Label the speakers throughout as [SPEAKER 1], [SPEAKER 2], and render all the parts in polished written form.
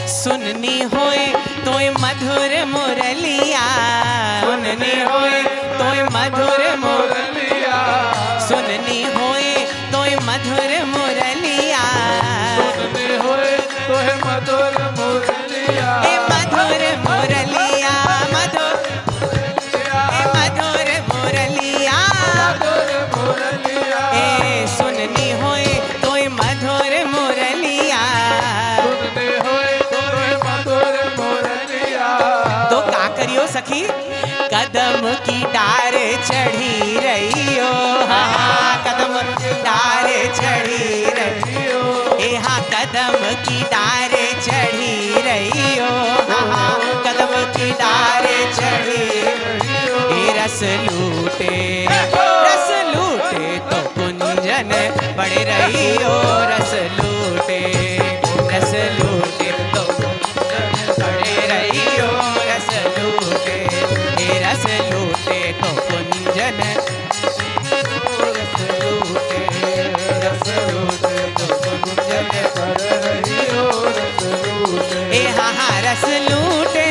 [SPEAKER 1] सुननी होए तोय मधुर मुरलिया, सुननी होए तोय मधुर मुरलिया, सुननी होए तोय मधुर मुरलिया,
[SPEAKER 2] सुननी होए तोय मधुर मुरलिया,
[SPEAKER 1] ए मधुर मुरलिया, मधुर ए मधुर मुरलिया,
[SPEAKER 2] मधुर मुरलिया,
[SPEAKER 1] ए सुननी होए तोय मधुर मुरलिया,
[SPEAKER 2] सुननी होए तोय मधुर मुरलिया।
[SPEAKER 1] तो का करियो सखी, कदम की डार चढ़ी रही हो, हाँ कदम की डार चढ़ी रही हो, ए हाँ कदम की डार चढ़ी रही हो, हाँ कदम की डार चढ़ी रही हो, ए रस लूटे तो कुंजन बढ़ रही हो, रस लूटे तो कुंजन बढ़ रही हो, रस लूटे, ए रस लूटे तो कुंजन, रस लूटे तो कुंजन
[SPEAKER 2] कर रही हो रस लूटे,
[SPEAKER 1] ए हाँ हाँ रस लूटे,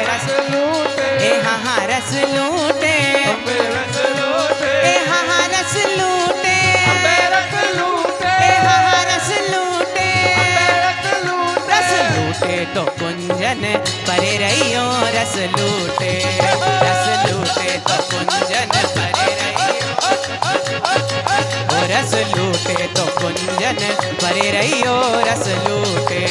[SPEAKER 2] रस लूटे,
[SPEAKER 1] ए हाँ हाँ रस लूटे,
[SPEAKER 2] अम्बे रस लूटे,
[SPEAKER 1] ए हाँ हाँ रस लूटे,
[SPEAKER 2] अम्बे रस लूटे,
[SPEAKER 1] ए हाँ हाँ रस लूटे,
[SPEAKER 2] अम्बे रस लूटे,
[SPEAKER 1] रस लूटे तो कुंजन परे रहियो, रस लूटे तो कुंजन परे रहियो, ओ रस लूटे तो कुंजन परे रहियो, रस लूटे।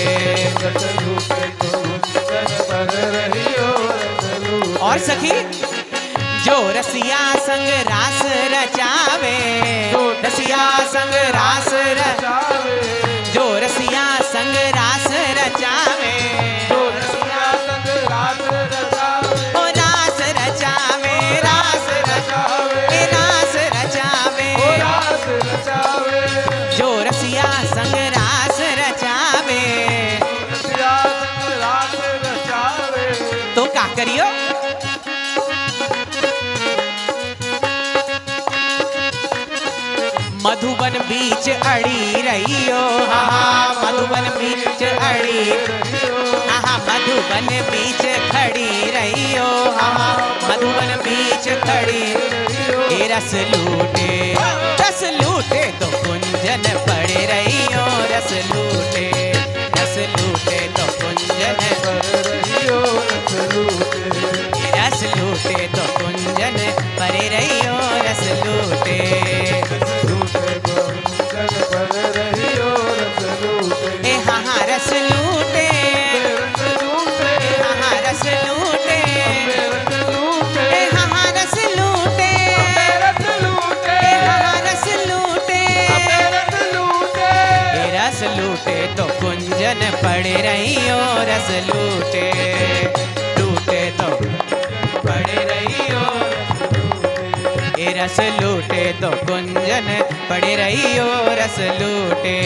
[SPEAKER 2] रस लूटे तो कुंजन पर रही हो रस लूटे।
[SPEAKER 1] और सखी जो रसिया संग रास रचावे, रसिया संग रास
[SPEAKER 2] जावे,
[SPEAKER 1] जो रसिया संग रास रचावे,
[SPEAKER 2] जो रसिया संग रास रचावे,
[SPEAKER 1] ओ रास रचावे, रास रचावे, ए रास रचावे,
[SPEAKER 2] ओ रास रचावे,
[SPEAKER 1] जो रसिया संग रास रचावे,
[SPEAKER 2] रसिया संग रास रचावे।
[SPEAKER 1] तो का करियो, मधुबन बीच अड़ी रहियो, हाँ मधुबन बीच अड़ी, हाँ मधुबन बीच खड़ी रहियो, हाँ मधुबन बीच खड़ी, ए रस लूटे तो कुंजन पड़े रहियो, रस लूटे तो कुंजन,
[SPEAKER 2] पर रही हो रस लूटे,
[SPEAKER 1] ए रस लूटे तो कुंजन पड़े रहियो, रस लूटे,
[SPEAKER 2] रस लूटे तो कुंजन पर रही हो रस लूटे,
[SPEAKER 1] ए हाँ हाँ रस लूटे,
[SPEAKER 2] रस लूटे,
[SPEAKER 1] ए हाँ हाँ रस लूटे,
[SPEAKER 2] रस लूटे,
[SPEAKER 1] ए हाँ हाँ रस लूटे,
[SPEAKER 2] रस लूटे,
[SPEAKER 1] ए हाँ हाँ रस लूटे,
[SPEAKER 2] रस लूटे,
[SPEAKER 1] ए रस लूटे तो कुंजन पड़े रहियो, रस लूटे तो पड़े रहियो, ए रस लूटे तो कुंजन पड़े रहियो, रस लूटे।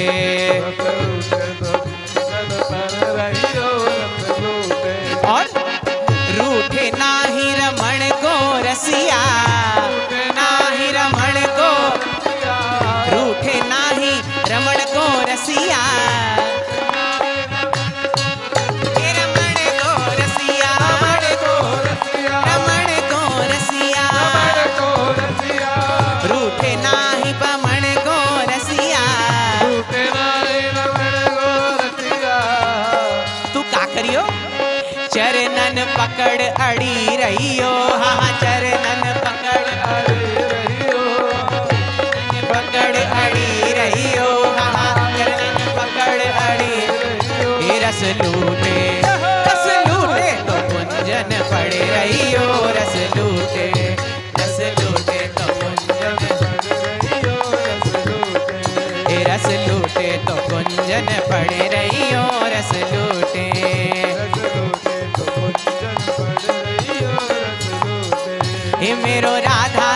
[SPEAKER 1] और रूठे नाही रमण को रसिया, नाही रमण को, रूठे नाही रमण को रसिया, ए रमण को रसिया, रमण को रसिया, रूठे नाही बमण को रसिया, तू का करियो, चरणन पकड़ अड़ी रहियो, हाँ चरणन पकड़ अड़ी रहियो, हाँ चरणन पकड़ अड़ी, ए रस लूटे तो कुंजन पड़े रहियो, रस लूटे तो कुंजन, ए रस लूटे तो कुंजन पड़े रहियो, रस लूटे, ए मेरो राधा